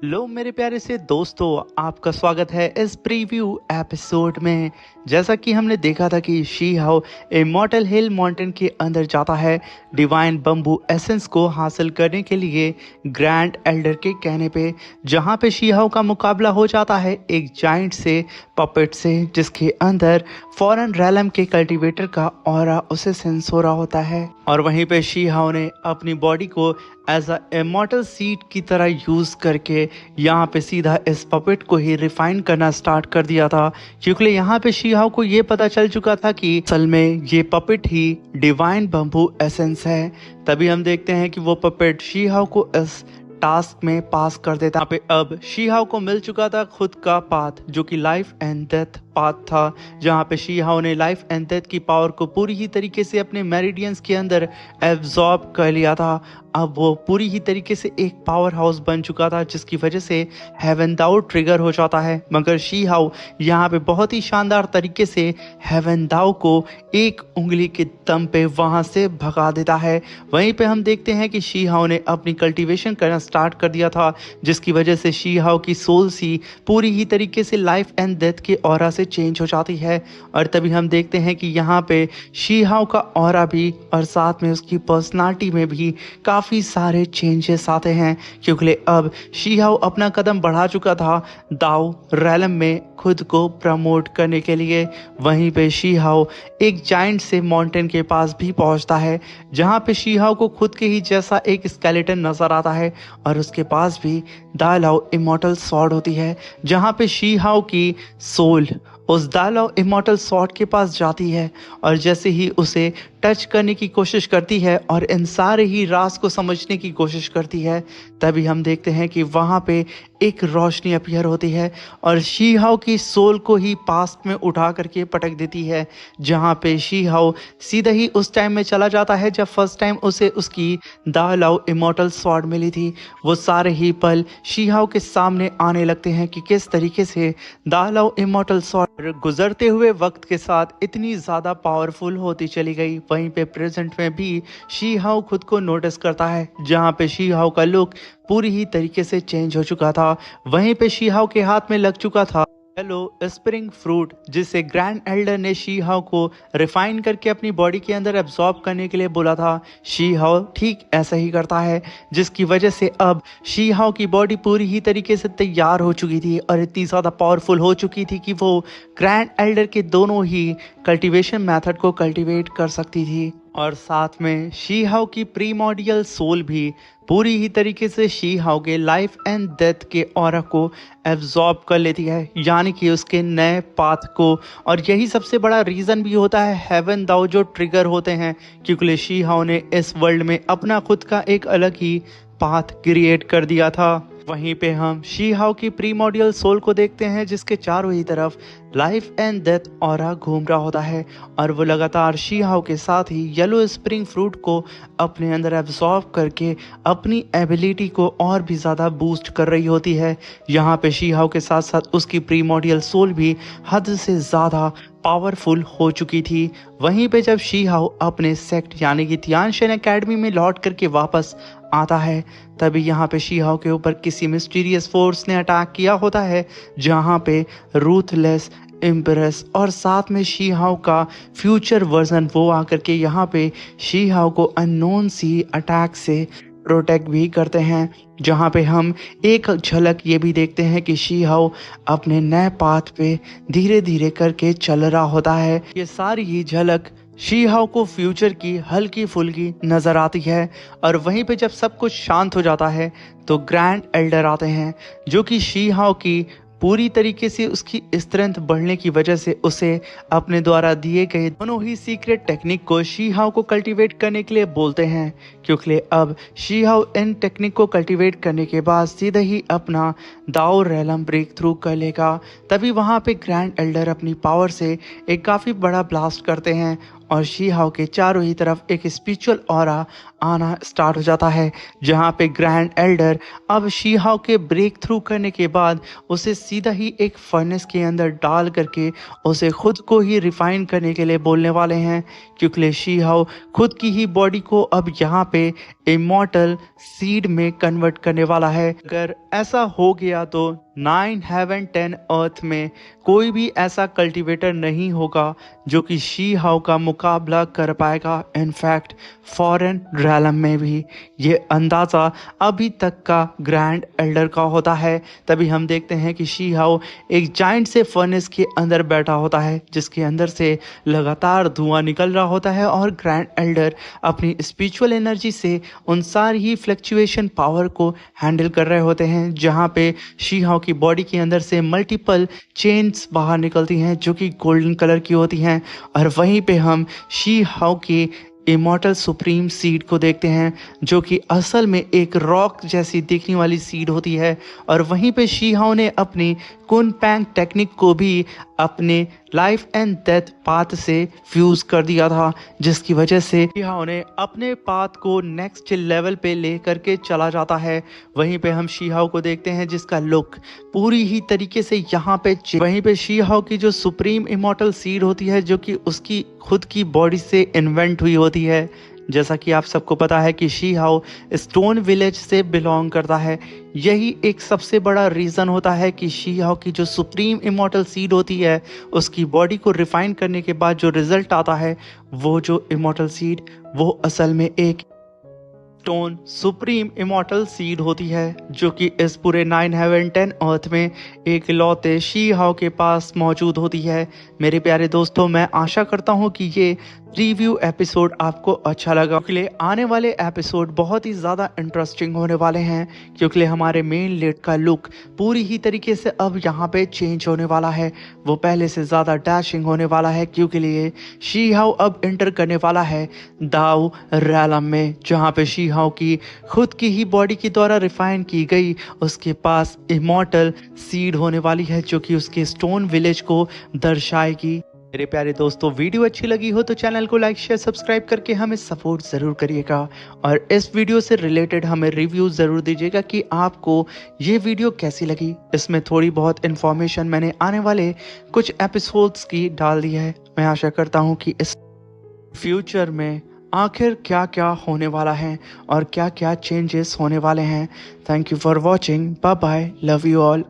लो मेरे प्यारे से दोस्तों, आपका स्वागत है इस प्रीव्यू एपिसोड में। जैसा कि हमने देखा था कि she how immortal hill mountain के अंदर जाता है डिवाइन बम्बू एसेंस को हासिल करने के लिए ग्रैंड एल्डर के कहने पे, जहां पे शी हाउ का मुकाबला हो जाता है एक जाइंट से पपेट से, जिसके अंदर फॉरेन रैलम के कल्टीवेटर का ऑरा उसे सेंस हो रहा होता है। और वहीं पे शी हाउ ने अपनी बॉडी को एज अ इमॉर्टल सीड की तरह यूज करके यहाँ पे सीधा इस पपेट को ही रिफाइन करना स्टार्ट कर दिया था, क्योंकि यहाँ पे शीहाओ को ये पता चल चुका था कि असल में ये पपेट ही डिवाइन बम्बू एसेंस है। तभी हम देखते हैं कि वो पपेट शीहाओ को इस टास्क में पास कर देता। यहाँ पे अब शीहाओ को मिल चुका था खुद का पाथ, जो कि लाइफ एंड डेथ पाथ था, जहाँ पे शीहाओ ने लाइफ एंड डेथ की पावर को पूरी ही तरीके से अपने मेरिडियंस के अंदर एब्जॉर्ब कर लिया था। अब वो पूरी ही तरीके से एक पावर हाउस बन चुका था, जिसकी वजह से हेवन दाउ ट्रिगर हो जाता है। मगर शीहाओ यहाँ पे बहुत ही शानदार तरीके से हेवन दाउ को एक उंगली के दम पे वहां से भगा देता है। वहीं पे हम देखते हैं कि शीहाओ ने अपनी कल्टीवेशन करना स्टार्ट कर दिया था, जिसकी वजह से शीहाओ की सोल सी पूरी ही तरीके से लाइफ एंड डेथ के ऑरा से चेंज हो जाती है। और तभी हम देखते हैं कि यहाँ पे शीहाओ का ऑरा भी और साथ में उसकी पर्सनालिटी में भी काफ़ी सारे चेंजेस आते हैं, क्योंकि अब शीहाओ अपना कदम बढ़ा चुका था दाओ रैलम में खुद को प्रमोट करने के लिए। वहीं पे शीहाओ एक जाइंट से माउंटेन के पास भी पहुंचता है, जहां पे शीहाओ को खुद के ही जैसा एक स्केलेटन नजर आता है और उसके पास भी दालाओ इमॉर्टल स्वॉर्ड होती है, जहां पे शीहाओ की सोल उस दालाओ इमॉर्टल स्वॉर्ड के पास जाती है और जैसे ही उसे टच करने की कोशिश करती है और इन सारे ही राज को समझने की कोशिश करती है, तभी हम देखते हैं कि वहाँ पे एक रोशनी अपीयर होती है और शीहाओ की सोल को ही पास्ट में उठा करके पटक देती है, जहाँ पे शीहाओ सीधा ही उस टाइम में चला जाता है जब फर्स्ट टाइम उसे उसकी दालाओ इमॉर्टल स्वॉर्ड मिली थी। वो सारे ही पल शीहाओ के सामने आने लगते हैं कि किस तरीके से दालाओ इमॉर्टल स्वॉर्ड गुजरते हुए वक्त के साथ इतनी ज़्यादा पावरफुल होती चली गई। वहीं पे प्रेजेंट में भी शीहाओ खुद को नोटिस करता है, जहां पे शीहाओ का लुक पूरी ही तरीके से चेंज हो चुका था। वहीं पे शीहाओ के हाथ में लग चुका था येलो स्प्रिंग फ्रूट, जिसे ग्रैंड एल्डर ने शीहाओ को रिफाइन करके अपनी बॉडी के अंदर एब्जॉर्ब करने के लिए बोला था। शीहाओ ठीक ऐसा ही करता है, जिसकी वजह से अब शीहाओ की बॉडी पूरी ही तरीके से तैयार हो चुकी थी और इतनी ज़्यादा पावरफुल हो चुकी थी कि वो ग्रैंड एल्डर के दोनों ही कल्टीवेशन मेथड को कल्टीवेट कर सकती थी। और साथ में शीहाओ की प्रीमोडियल सोल भी पूरी ही तरीके से शीहाओ के लाइफ एंड डेथ के ऑरा को एब्जॉर्ब कर लेती है, यानी कि उसके नए पाथ को। और यही सबसे बड़ा रीज़न भी होता है हेवन दाउ जो ट्रिगर होते हैं, क्योंकि शीहाओ ने इस वर्ल्ड में अपना खुद का एक अलग ही पाथ क्रिएट कर दिया था। वहीं पे हम शीहाओ की प्रीमोडियल सोल को देखते हैं, जिसके चारों ही तरफ लाइफ एंड डेथ ऑरा घूम रहा होता है और वो लगातार शीहाओ के साथ ही येलो स्प्रिंग फ्रूट को अपने अंदर एब्जॉर्ब करके अपनी एबिलिटी को और भी ज़्यादा बूस्ट कर रही होती है। यहाँ पे शीहाओ के साथ साथ उसकी प्रीमोडियल सोल भी हद से ज़्यादा पावरफुल हो चुकी थी। वहीं पे जब शीहाओ अपने सेक्ट यानी कि तियानशेन एकेडमी में लौट करके वापस आता है, तभी यहाँ पे शीहाओ के ऊपर किसी मिस्टीरियस फोर्स ने अटैक किया होता है, जहाँ पे रूथलेस इम्प्रेस और साथ में शीहाओ का फ्यूचर वर्जन वो आकर के यहाँ पे शीहाओ को अननोन सी अटैक से प्रोटेक्ट भी करते हैं। जहाँ पे हम एक झलक ये भी देखते हैं कि शीहाओ अपने नए पाथ पे धीरे धीरे करके चल रहा होता है। ये सारी ही झलक शीहाओ को फ्यूचर की हल्की फुल्की नजर आती है। और वहीं पे जब सब कुछ शांत हो जाता है तो ग्रैंड एल्डर आते हैं, जो कि शीहाओ की पूरी तरीके से उसकी स्ट्रेंथ बढ़ने की वजह से उसे अपने द्वारा दिए गए दोनों ही सीक्रेट टेक्निक को शीहाओ को कल्टीवेट करने के लिए बोलते हैं, क्योंकि अब शीहाओ इन टेक्निक को कल्टीवेट करने के बाद सीधे ही अपना दाओ रैलम ब्रेक थ्रू कर लेगा। तभी वहाँ पे ग्रैंड एल्डर अपनी पावर से एक काफ़ी बड़ा ब्लास्ट करते हैं और शी हाओ के चारों ही तरफ एक स्पिरिचुअल ऑरा आना स्टार्ट हो जाता है, जहाँ पे ग्रैंड एल्डर अब शी हाओ के ब्रेक थ्रू करने के बाद उसे सीधा ही एक फर्नेस के अंदर डाल करके उसे खुद को ही रिफाइन करने के लिए बोलने वाले हैं, क्योंकि शी हाओ खुद की ही बॉडी को अब यहाँ पे इमॉर्टल सीड में कन्वर्ट करने वाला है। अगर ऐसा हो गया तो 9 हेवन 10 अर्थ में कोई भी ऐसा कल्टीवेटर नहीं होगा जो कि शी हाओ का मुकाबला कर पाएगा। इनफैक्ट फॉरेन रैलम में भी ये अंदाज़ा अभी तक का ग्रैंड एल्डर का होता है। तभी हम देखते हैं कि शी हाओ एक जाइंट से फर्नेस के अंदर बैठा होता है, जिसके अंदर से लगातार धुआं निकल रहा होता है और ग्रैंड एल्डर अपनी स्पिरिचुअल एनर्जी से उन सारी ही फ्लक्चुएशन पावर को हैंडल कर रहे होते हैं, जहाँ पे शी हाओ की बॉडी के अंदर से मल्टीपल चेन्स बाहर निकलती हैं जो कि गोल्डन कलर की होती हैं। और वहीं पे हम शी हाओ की इमॉर्टल सुप्रीम सीड को देखते हैं, जो कि असल में एक रॉक जैसी दिखने वाली सीड होती है। और वहीं पे शी हाओ ने अपनी कुन पैंग टेक्निक को भी अपने लाइफ एंड डेथ पाथ से फ्यूज कर दिया था, जिसकी वजह से शी हाओ ने अपने पाथ को नेक्स्ट लेवल पे ले करके चला जाता है। वहीं पे हम शी हाओ को देखते हैं जिसका लुक पूरी ही तरीके से यहाँ पे वहीं पे शी हाओ की जो सुप्रीम इमॉर्टल सीड होती है, जो कि उसकी खुद की बॉडी से इन्वेंट हुई होती है। जैसा कि आप सबको पता है कि शी हाओ स्टोन विलेज से बिलोंग करता है। यही एक सबसे बड़ा रीज़न होता है कि शी हाओ की जो सुप्रीम इमॉर्टल सीड होती है, उसकी बॉडी को रिफाइन करने के बाद जो रिजल्ट आता है, वो जो इमॉर्टल सीड वो असल में एक स्टोन सुप्रीम इमॉर्टल सीड होती है, जो कि इस पूरे 9 हेवन 10 अर्थ में एक लौते शी हाओ के पास मौजूद होती है। मेरे प्यारे दोस्तों, मैं आशा करता हूँ कि ये रिव्यू एपिसोड आपको अच्छा लगा, क्योंकि आने वाले एपिसोड बहुत ही ज़्यादा इंटरेस्टिंग होने वाले हैं, क्योंकि हमारे मेन लीड का लुक पूरी ही तरीके से अब यहाँ पे चेंज होने वाला है। वो पहले से ज़्यादा डैशिंग होने वाला है, क्योंकि लिए शी हाओ अब एंटर करने वाला है दाओ रैलम में, जहाँ पे शी हाओ की खुद की ही बॉडी के द्वारा रिफाइन की गई उसके पास इमॉर्टल सीड होने वाली है, जो कि उसके स्टोन विलेज को दर्शाएगी। मेरे प्यारे दोस्तों, वीडियो अच्छी लगी हो तो चैनल को लाइक शेयर सब्सक्राइब करके हमें सपोर्ट ज़रूर करिएगा, और इस वीडियो से रिलेटेड हमें रिव्यू ज़रूर दीजिएगा कि आपको ये वीडियो कैसी लगी। इसमें थोड़ी बहुत इन्फॉर्मेशन मैंने आने वाले कुछ एपिसोड्स की डाल दी है। मैं आशा करता हूँ कि इस फ्यूचर में आखिर क्या क्या होने वाला है और क्या क्या चेंजेस होने वाले हैं। Thank you for watching, bye bye, love you all.